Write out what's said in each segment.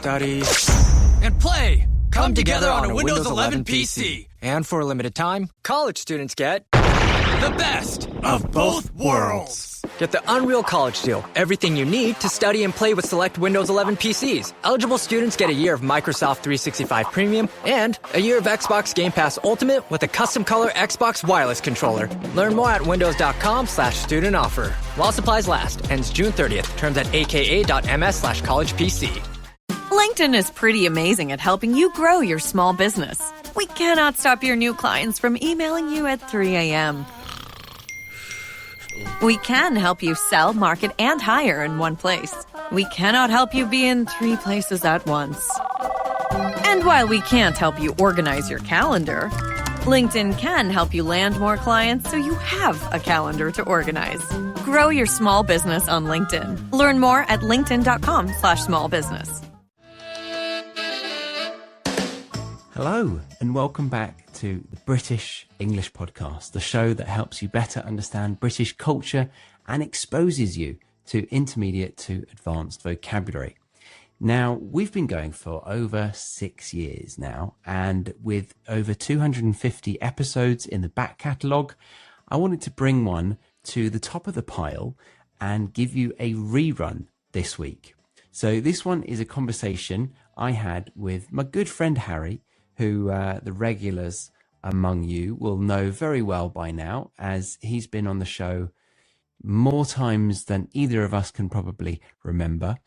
study, and play come together on a Windows 11 PC. And for a limited time, college students get The best of both worlds. Get the Unreal College Deal. Everything you need to study and play with select Windows 11 PCs. Eligible students get a year of Microsoft 365 Premium and a year of Xbox Game Pass Ultimate with a custom color Xbox wireless controller. Learn more at windows.com/student offer. While supplies last. Ends June 30th. Terms at aka.ms/collegepc. LinkedIn is pretty amazing at helping you grow your small business. We cannot stop your new clients from emailing you at 3 a.m. We can help you sell, market, and hire in one place. We cannot help you be in 3 places at once. And while we can't help you organize your calendar, LinkedIn can help you land more clients so you have a calendar to organize. Grow your small business on LinkedIn. Learn more at linkedin.com/smallbusiness. Hello and welcome back to the British English Podcast, the show that helps you better understand British culture and exposes you to intermediate to advanced vocabulary. Now, we've been going for over 6 years now, and with over 250 episodes in the back catalogue, I wanted to bring one to the top of the pile and give you a rerun this week. So this one is a conversation I had with my good friend Harry, who the regulars among you will know very well by now, as he's been on the show more times than either of us can probably remember.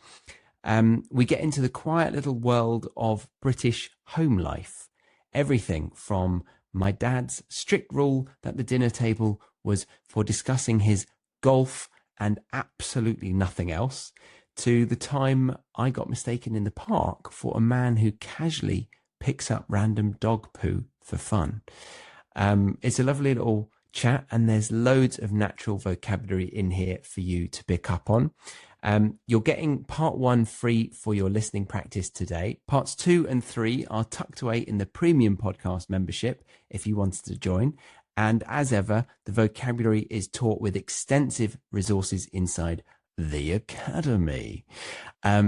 We get into the quiet little world of British home life. Everything from my dad's strict rule that the dinner table was for discussing his golf and absolutely nothing else, to the time I got mistaken in the park for a man who casually picks up random dog poo for fun. It's a lovely little chat, and there's loads of natural vocabulary in here for you to pick up on. You're getting part 1 free for your listening practice today. Parts 2 and 3 are tucked away in the premium podcast membership if you wanted to join. And as ever, the vocabulary is taught with extensive resources inside the Academy.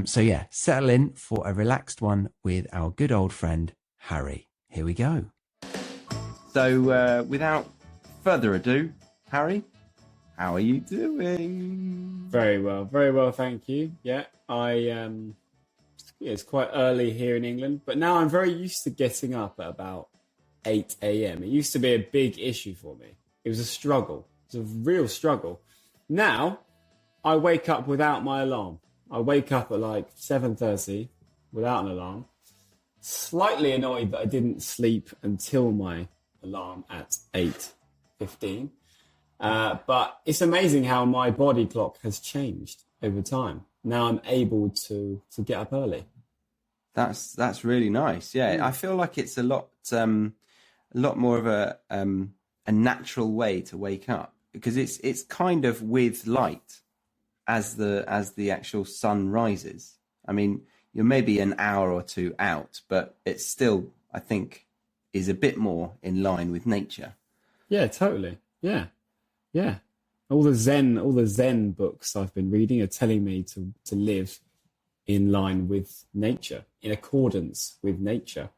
So yeah, settle in for a relaxed one with our good old friend Harry. Here we go. So without further ado, Harry, how are you doing? Very well, thank you. Yeah, it's quite early here in England, but now I'm very used to getting up at about 8 a.m. It used to be a big issue for me. It was a struggle. It's a real struggle. Now I wake up without my alarm. I wake up at like 7:30 without an alarm. Slightly annoyed that I didn't sleep until my alarm at 8:15. But it's amazing how my body clock has changed over time. Now I'm able to get up early. That's really nice. Yeah, I feel like it's a lot more of a natural way to wake up, because it's kind of with light as the actual sun rises. I mean, you're maybe an hour or two out, but it's still, I think, is a bit more in line with nature. Yeah, totally. Yeah. All the Zen books I've been reading are telling me to live in line with nature, in accordance with nature.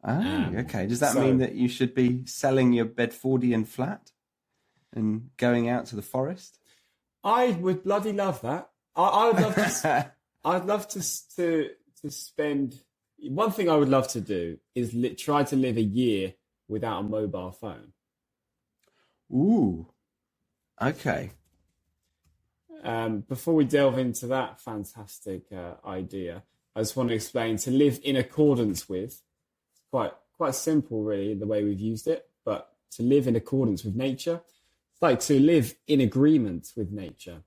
Okay. Does that mean that you should be selling your Bedfordian flat and going out to the forest? I would bloody love that. I would love to. I'd love to spend. One thing I would love to do is try to live a year without a mobile phone. Ooh. Okay. Before we delve into that fantastic idea, I just want to explain to live in accordance with. Quite simple, really, the way we've used it. But to live in accordance with nature, it's like to live in agreement with nature,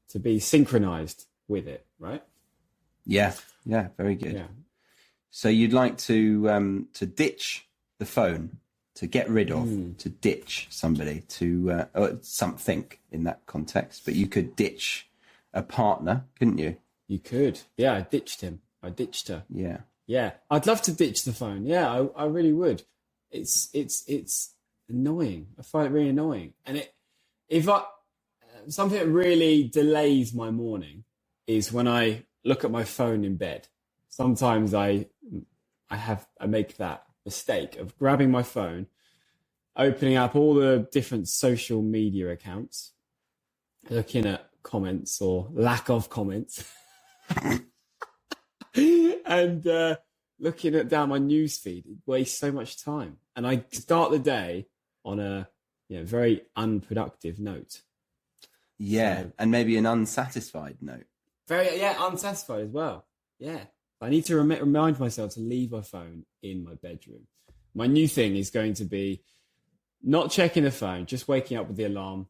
to be synchronized with it, right? Yeah, very good. Yeah. So you'd like to ditch the phone, to get rid of, to ditch somebody, or something in that context. But you could ditch a partner, couldn't you? You could. Yeah, I ditched him. I ditched her. Yeah, I'd love to ditch the phone. Yeah, I really would. It's annoying. I find it really annoying. And something that really delays my morning is when I look at my phone in bed. sometimes I make that mistake of grabbing my phone, opening up all the different social media accounts, looking at comments or lack of comments, and looking at down my news feed. It wastes so much time, and I start the day on a very unproductive note. Yeah, and maybe an unsatisfied note. Unsatisfied as well. Yeah, I need to remind myself to leave my phone in my bedroom. My new thing is going to be not checking the phone, just waking up with the alarm,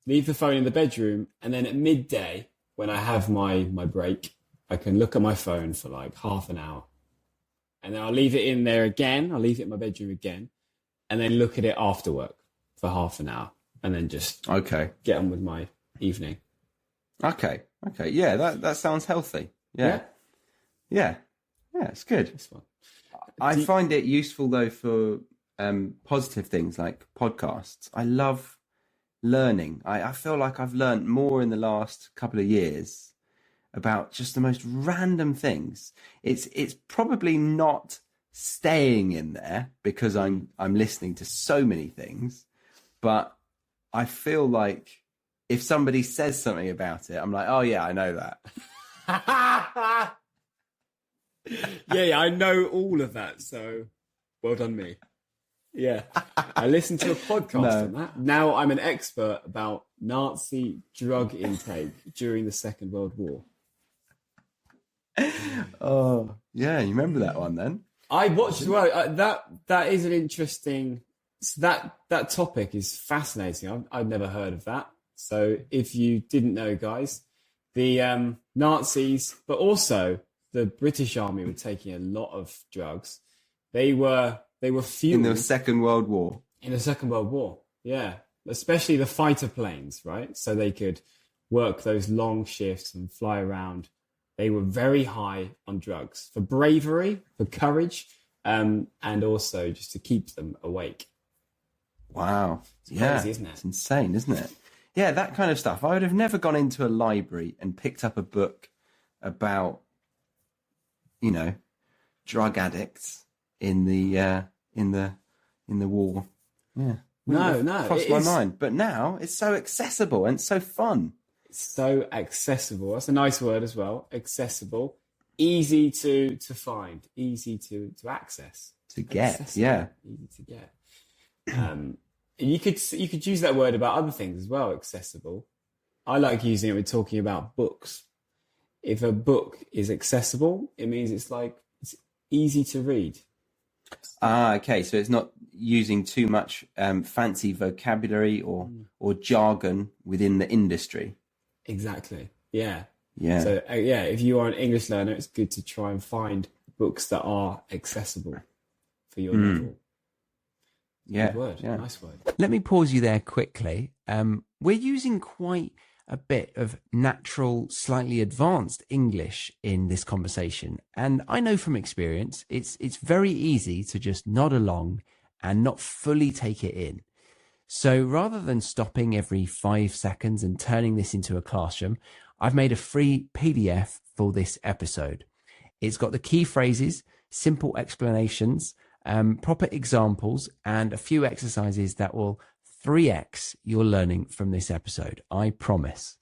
leave the phone in the bedroom, and then at midday, when I have my break, I can look at my phone for like half an hour. And then I'll leave it in there again. I'll leave it in my bedroom again, and then look at it after work for half an hour, and then just get on with my evening. Okay. Yeah, that sounds healthy. Yeah, it's good. This one. I find it useful though for positive things like podcasts. I love learning. I feel like I've learned more in the last couple of years about just the most random things. It's probably not staying in there because I'm listening to so many things, but I feel like if somebody says something about it, I'm like, oh yeah, I know that. yeah, I know all of that. So well done me. Yeah, I listened to a podcast on that. Now I'm an expert about Nazi drug intake during the Second World War. Oh, yeah, you remember that one then? I watched that is an interesting. That topic is fascinating. I've never heard of that. So if you didn't know, guys, the Nazis, but also the British Army were taking a lot of drugs. They were fueled in the Second World War. In the Second World War, yeah, especially the fighter planes, right? So they could work those long shifts and fly around. They were very high on drugs for bravery, for courage, and also just to keep them awake. Wow. It's crazy, isn't it? It's insane, isn't it? Yeah, that kind of stuff. I would have never gone into a library and picked up a book about, drug addicts in the war. Yeah. No, crossed my mind. But now it's so accessible and so fun. It's so accessible. That's a nice word as well. Accessible, easy to find, easy to access, to get. Accessible, yeah, easy to get. You could use that word about other things as well. Accessible. I like using it when talking about books. If a book is accessible, it means it's easy to read. Okay. So it's not using too much fancy vocabulary or jargon within the industry. Exactly. Yeah. Yeah. So if you are an English learner, it's good to try and find books that are accessible for your level. Yeah. Good word. Yeah. Nice word. Let me pause you there quickly. We're using quite a bit of natural, slightly advanced English in this conversation. And I know from experience, it's very easy to just nod along and not fully take it in. So rather than stopping every 5 seconds and turning this into a classroom, I've made a free PDF for this episode. It's got the key phrases, simple explanations, proper examples, and a few exercises that will 3x your learning from this episode. I promise.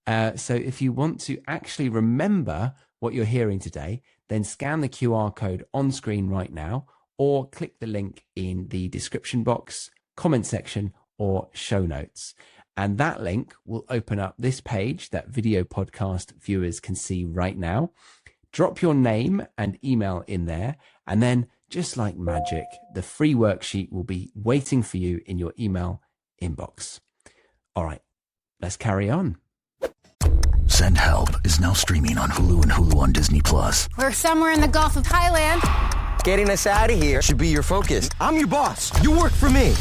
So if you want to actually remember what you're hearing today, then scan the QR code on screen right now, or click the link in the description box, comment section, or show notes. And that link will open up this page that video podcast viewers can see right now. Drop your name and email in there, and then just like magic, the free worksheet will be waiting for you in your email inbox. All right, let's carry on. Send Help is now streaming on Hulu and Hulu on Disney+. We're somewhere in the Gulf of Thailand. Getting us out of here should be your focus. I'm your boss. You work for me.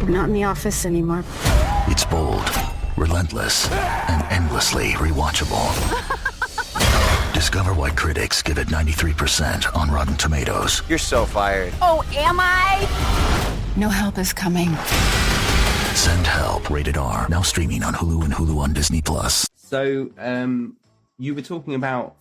We're not in the office anymore. It's bold, relentless, and endlessly rewatchable. Discover why critics give it 93% on Rotten Tomatoes. You're so fired. Oh, am I? No help is coming. Send Help, rated R, now streaming on Hulu and Hulu on Disney+. So you were talking about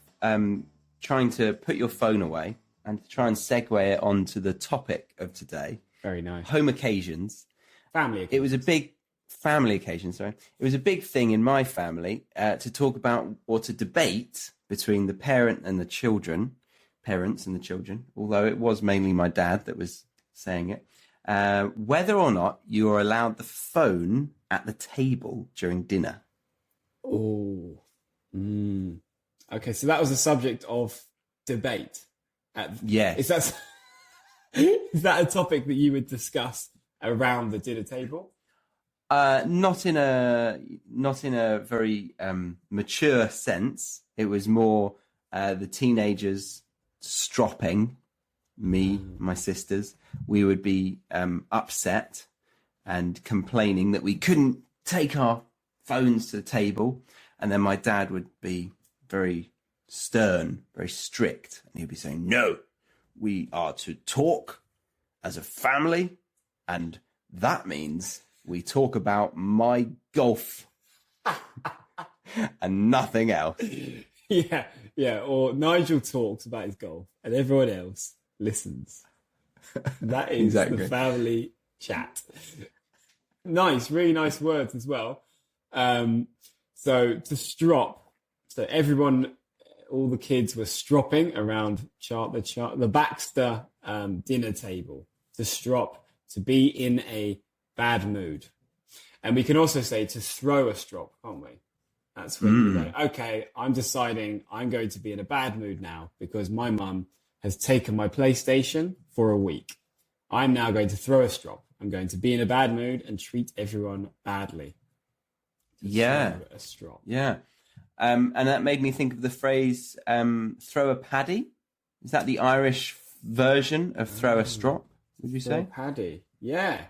trying to put your phone away and to try and segue it onto the topic of today. Very nice. Home occasions. Family occasions. It was a big family occasion, sorry. It was a big thing in my family to talk about or to debate between the parents and the children, although it was mainly my dad that was saying it, whether or not you are allowed the phone at the table during dinner. Oh. Okay, so that was the subject of debate. Yes. Is that a topic that you would discuss around the dinner table? Not in a very mature sense. It was more the teenagers stropping me, my sisters. We would be upset and complaining that we couldn't take our phones to the table, and then my dad would be very stern, very strict, and he'd be saying, "No, we are to talk as a family, and that means we talk about my golf and nothing else." Yeah. Or Nigel talks about his golf and everyone else listens. That is Exactly. the family chat. Nice, really nice words as well. So to strop, so everyone, all the kids were stropping around the Baxter dinner table. To strop, to be in a bad mood. And we can also say to throw a strop, can't we? That's when you go, okay, I'm deciding I'm going to be in a bad mood now because my mum has taken my PlayStation for a week. I'm now going to throw a strop. I'm going to be in a bad mood and treat everyone badly. Yeah. Throw a strop. Yeah. And that made me think of the phrase throw a paddy. Is that the Irish version of throw a strop, would you Throw say? a paddy. Yeah.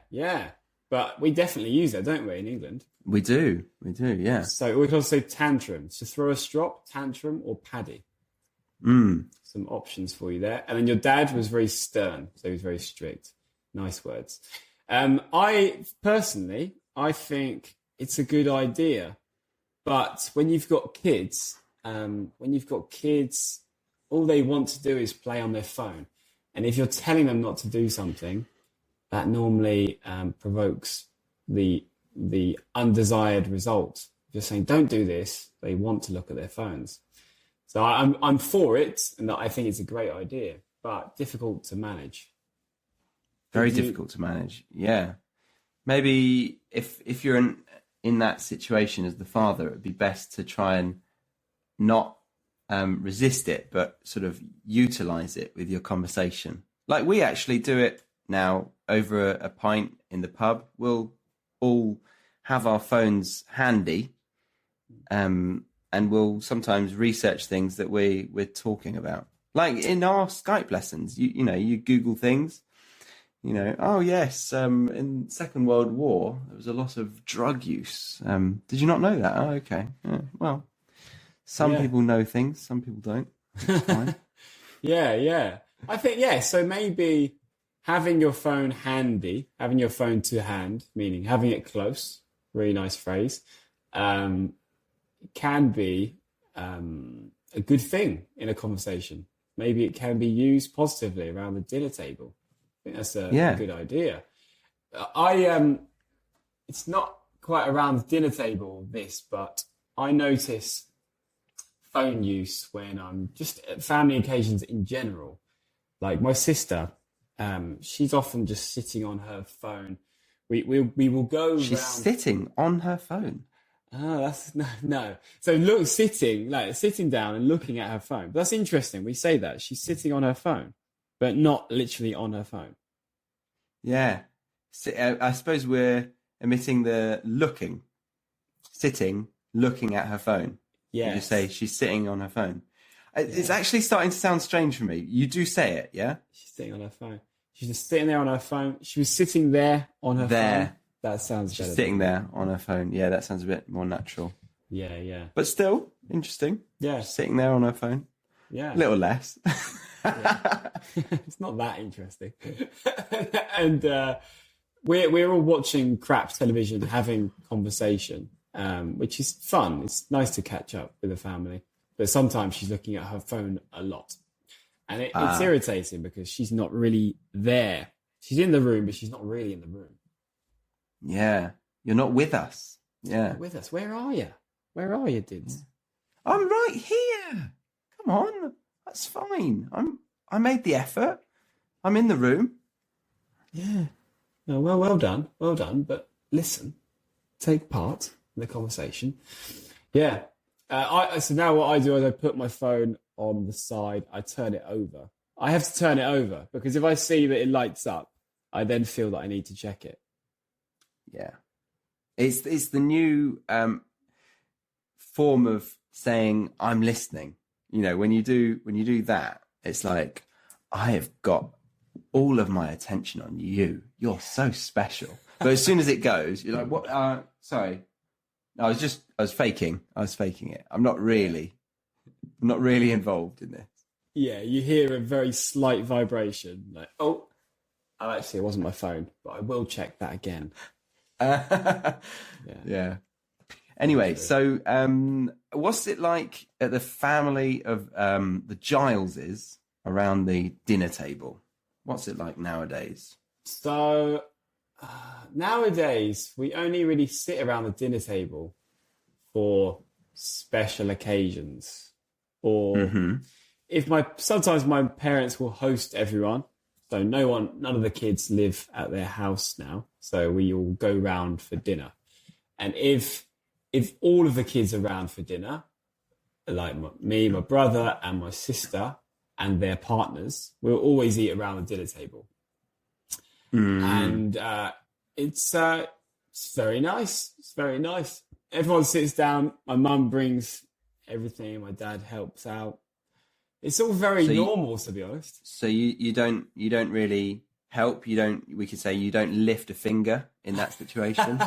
But we definitely use that, don't we, in England? We do, yeah. So we can also say tantrum. So throw a strop, tantrum, or paddy. Some options for you there. And then your dad was very stern, so he was very strict. Nice words. I think it's a good idea. But when you've got kids, all they want to do is play on their phone. And if you're telling them not to do something, that normally provokes the undesired result. If you're saying, don't do this, they want to look at their phones. So I'm for it, and I think it's a great idea, but difficult to manage. Very difficult to manage, yeah. Maybe if you're in that situation as the father, it would be best to try and not resist it, but sort of utilize it with your conversation. Like we actually do it now over a pint in the pub. We'll all have our phones handy, and we'll sometimes research things that we're talking about. Like in our Skype lessons, you Google things. Oh yes, in Second World War there was a lot of drug use. Did you not know that? Oh, okay. Well, some people know things, some people don't. That's fine. Yeah. I think, so maybe having your phone handy, having your phone to hand, meaning having it close, really nice phrase, can be a good thing in a conversation. Maybe it can be used positively around the dinner table. I think that's a good idea. It's not quite around the dinner table, but I notice phone use when I'm just at family occasions in general. Like my sister, she's often just sitting on her phone. We will go. She's sitting on her phone. Oh, that's no. So sitting down and looking at her phone. But that's interesting. We say that she's sitting on her phone, but not literally on her phone. Yeah, I suppose we're omitting the looking, sitting, looking at her phone. Yeah, you say she's sitting on her phone. It's actually starting to sound strange for me. You do say it, yeah? She's sitting on her phone. She's just sitting there on her phone. She was sitting there on her phone. That sounds better. She's sitting there on her phone. Yeah, that sounds a bit more natural. Yeah. But still, interesting. Yeah. She's sitting there on her phone. Yeah. A little less. It's not that interesting. And we're all watching crap television, having conversation, which is fun. It's nice to catch up with the family. But sometimes she's looking at her phone a lot. And it's irritating because she's not really there. She's in the room, but she's not really in the room. Yeah. You're not with us. Yeah. With us. Where are you? Where are you, dudes? I'm right here. Come on. That's fine. I made the effort. I'm in the room. Yeah. No, well done. Well done. But listen, take part in the conversation. Yeah. So now what I do is I put my phone on the side. I turn it over. I have to turn it over because if I see that it lights up, I then feel that I need to check it. Yeah. It's the new form of saying I'm listening. You know, when you do that, it's like I have got all of my attention on you. You're so special. But as soon as it goes, you're like, what? Sorry. I was faking. I was faking it. I'm not really involved in this. Yeah, you hear a very slight vibration. Like, actually, it wasn't my phone, but I will check that again. Yeah. Anyway, so what's it like at the family of the Gileses around the dinner table? What's it like nowadays? So nowadays, we only really sit around the dinner table for special occasions, or sometimes my parents will host everyone. So none of the kids live at their house now, so we all go round for dinner. And if all of the kids are around for dinner, like me, my brother, and my sister, and their partners, we'll always eat around the dinner table. And it's very nice. It's very nice. Everyone sits down. My mum brings everything. My dad helps out. It's all very normal, to be honest. So you don't really help. We could say you don't lift a finger in that situation.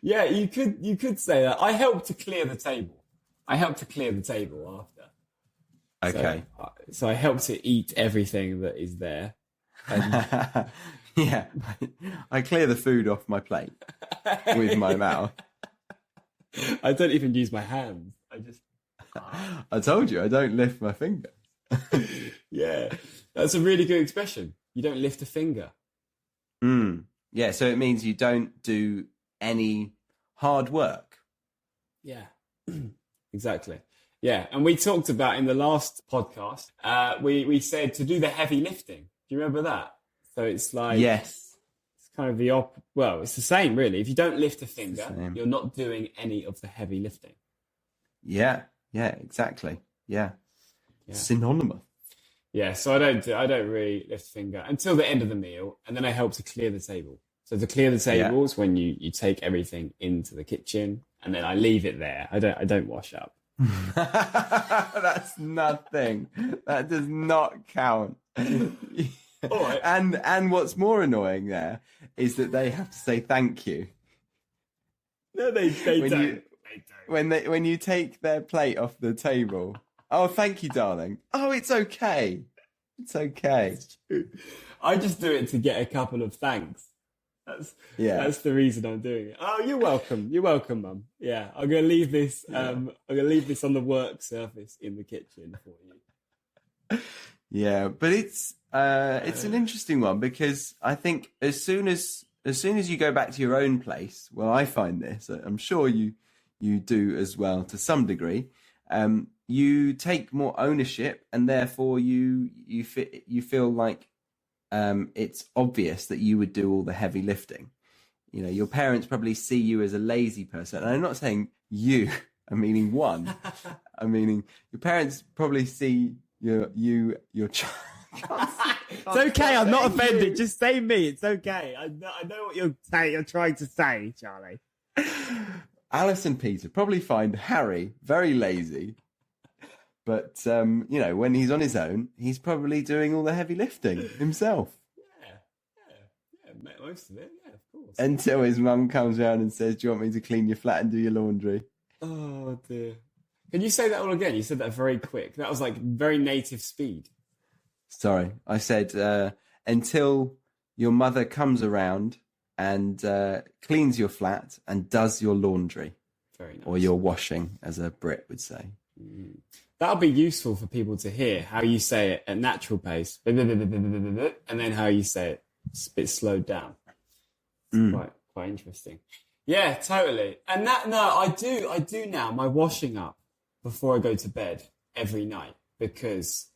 Yeah, you could say that. I help to clear the table. After. Okay. So I help to eat everything that is there. Yeah, I clear the food off my plate with my mouth. I don't even use my hands. I told you, I don't lift my finger. Yeah, that's a really good expression. You don't lift a finger. Yeah, so it means you don't do any hard work. Yeah, exactly. Yeah, and we talked about in the last podcast, we said to do the heavy lifting. Do you remember that? So it's like... Yes. It's kind of it's the same, really. If you don't lift a finger, you're not doing any of the heavy lifting. Yeah, exactly. Yeah. Synonymous. Yeah, so I don't really lift a finger until the end of the meal, and then I help to clear the table. So to clear the table is when you take everything into the kitchen, and then I leave it there. I don't wash up. That's nothing. That does not count. All right. And what's more annoying there is that they have to say thank you. No, they don't. When you take their plate off the table. Oh, thank you, darling. Oh, it's okay. It's okay. I just do it to get a couple of thanks. That's the reason I'm doing it. Oh, you're welcome. You're welcome, Mum. Yeah, I'm gonna leave this. I'm gonna leave this on the work surface in the kitchen for you. Yeah, but it's an interesting one because I think as soon as you go back to your own place, well, I find this. I'm sure you do as well to some degree. You take more ownership, and therefore you feel like it's obvious that you would do all the heavy lifting. You know, your parents probably see you as a lazy person. And I'm not saying you. I'm meaning one. I'm meaning your parents probably see your child. It's okay. I'm not offended. You. Just say me. It's okay. I know what you're trying to say, Charlie. Alice and Peter probably find Harry very lazy. But, when he's on his own, he's probably doing all the heavy lifting himself. Yeah, most of it, yeah, of course. Until his mum comes around and says, do you want me to clean your flat and do your laundry? Oh, dear. Can you say that all again? You said that very quick. That was like very native speed. Sorry, I said until your mother comes around and cleans your flat and does your laundry. Very nice. Or you're washing, as a Brit would say. That'll be useful for people to hear how you say it at natural pace, and then how you say it a bit slowed down. It's quite interesting. Yeah, totally. And I do now my washing up before I go to bed every night, because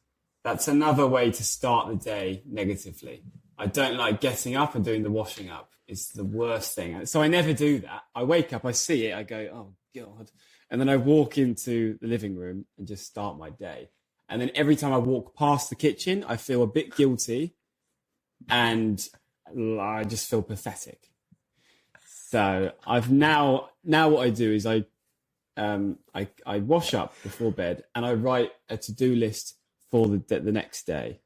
that's another way to start the day negatively. I don't like getting up and doing the washing up. It's the worst thing. So I never do that. I wake up, I see it, I go, oh God. And then I walk into the living room and just start my day. And then every time I walk past the kitchen, I feel a bit guilty and I just feel pathetic. So I've now what I do is I wash up before bed and I write a to-do list for the next day.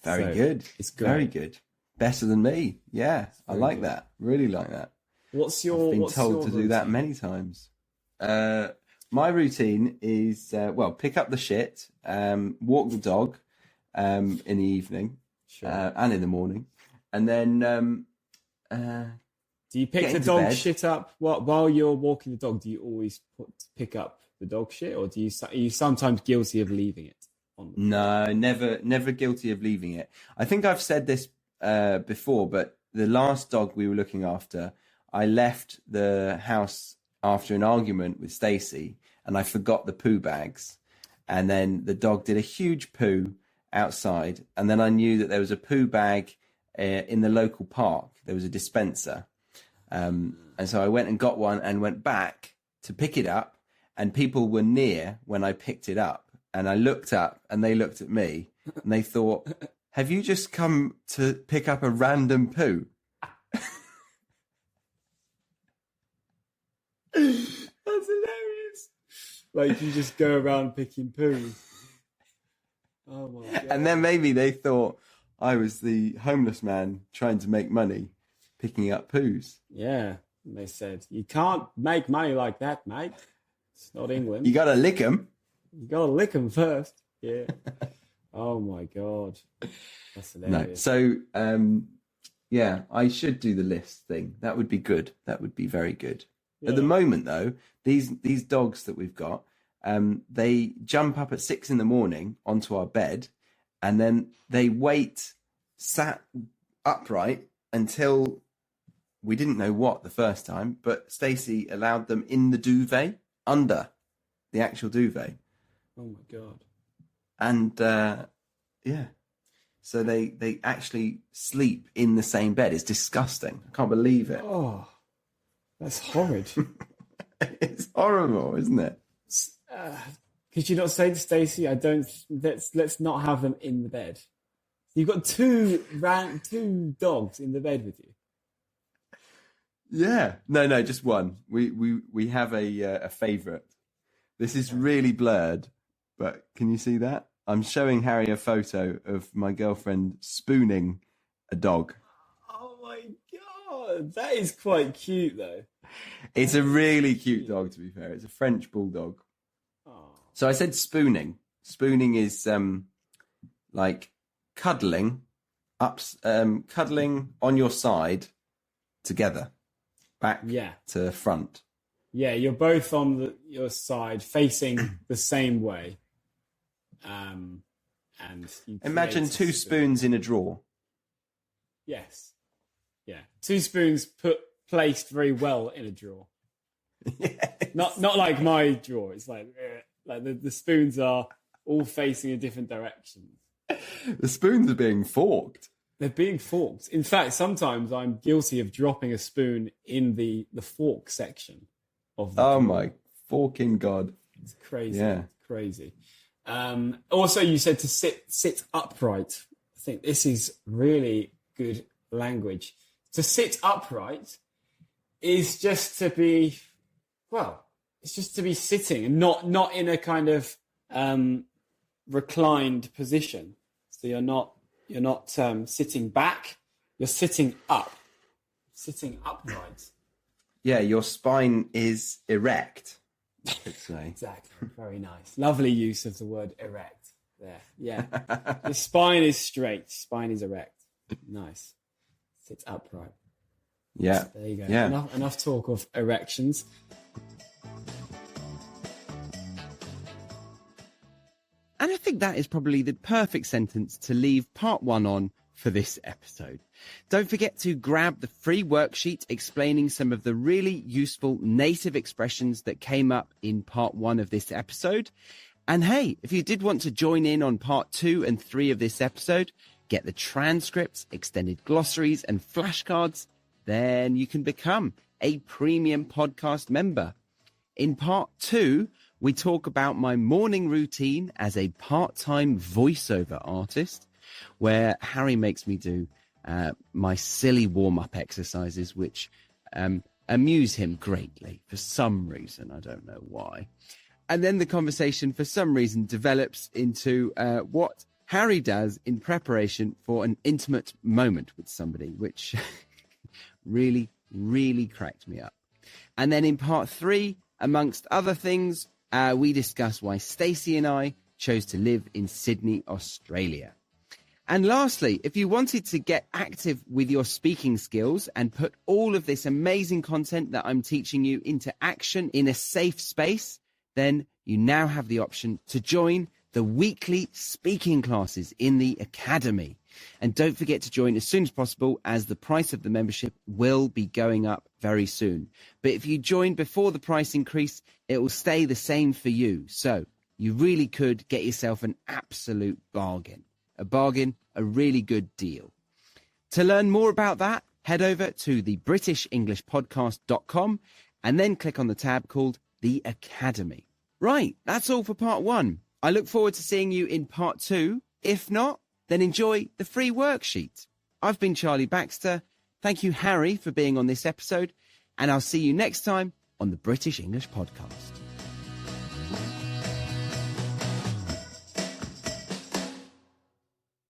Very good. It's great. Very good. Better than me. Yeah, I like that. Really like that. I've been told to do that many times. My routine is, pick up the shit, walk the dog in the evening and in the morning. And then... do you pick the dog shit up while you're walking the dog? Do you always pick up the dog shit, or are you sometimes guilty of leaving it on the No, never guilty of leaving it. I think I've said this before, but the last dog we were looking after, I left the house after an argument with Stacey, and I forgot the poo bags, and then the dog did a huge poo outside, and then I knew that there was a poo bag in the local park. There was a dispenser, and so I went and got one and went back to pick it up, and people were near when I picked it up, and I looked up and they looked at me and they thought, have you just come to pick up a random poo? That's hilarious. Like you just go around picking poo. Oh my God. And then maybe they thought I was the homeless man trying to make money picking up poos. Yeah. And they said, you can't make money like that, mate. It's not England. You got to lick them. You got to lick them first. Yeah. Oh my God. That's hilarious. No. So, yeah, I should do the list thing. That would be good. That would be very good. Yeah. At the moment, though, these dogs that we've got, they jump up at 6 a.m. onto our bed, and then they wait sat upright until we didn't know what the first time, but Stacey allowed them in the duvet, under the actual duvet. Oh my God. And yeah, so they actually sleep in the same bed. It's disgusting. I can't believe it. Oh, that's horrid. It's horrible, isn't it? Could you not say to Stacey, let's not have them in the bed? You've got two dogs in the bed with you. Yeah. No, just one. We have a favourite. This is really blurred, but can you see that? I'm showing Harry a photo of my girlfriend spooning a dog. Oh my God, that is quite cute though. It's a really cute dog, to be fair. It's a French bulldog. Oh. So I said spooning. Spooning is like cuddling on your side together, back to front. Yeah, you're both on your side, facing the same way. And you imagine two spoons in a drawer. Yes. Yeah. Two spoons placed very well in a drawer. Yes. Not like my drawer. It's like the spoons are all facing in different directions. The spoons are being forked. They're being forked. In fact, sometimes I'm guilty of dropping a spoon in the fork section of the drawer. My forking God. It's crazy. Yeah. It's crazy. Also, you said to sit upright. I think this is really good language. To sit upright is just to be, it's just to be sitting and not in a kind of reclined position. So you're not sitting back. You're sitting up, sitting upright. Yeah, your spine is erect. Exactly. Very nice. Lovely use of the word erect there. Yeah. The spine is straight. Spine is erect. Nice. Sit upright. Yeah. There you go. Yeah. Enough talk of erections. And I think that is probably the perfect sentence to leave part 1 on for this episode. Don't forget to grab the free worksheet explaining some of the really useful native expressions that came up in part 1 of this episode. And hey, if you did want to join in on part 2 and 3 of this episode, get the transcripts, extended glossaries and flashcards, then you can become a premium podcast member. In part 2, we talk about my morning routine as a part-time voiceover artist, where Harry makes me do my silly warm-up exercises, which amuse him greatly for some reason. I don't know why. And then the conversation, for some reason, develops into what Harry does in preparation for an intimate moment with somebody, which really, really cracked me up. And then in part 3, amongst other things, we discuss why Stacey and I chose to live in Sydney, Australia. And lastly, if you wanted to get active with your speaking skills and put all of this amazing content that I'm teaching you into action in a safe space, then you now have the option to join the weekly speaking classes in the Academy. And don't forget to join as soon as possible, as the price of the membership will be going up very soon. But if you join before the price increase, it will stay the same for you. So you really could get yourself an absolute bargain. A really good deal. To learn more about that, head over to the BritishEnglishPodcast.com and then click on the tab called The Academy. Right, that's all for part 1. I look forward to seeing you in part 2. If not, then enjoy the free worksheet. I've been Charlie Baxter. Thank you, Harry, for being on this episode, and I'll see you next time on the British English Podcast.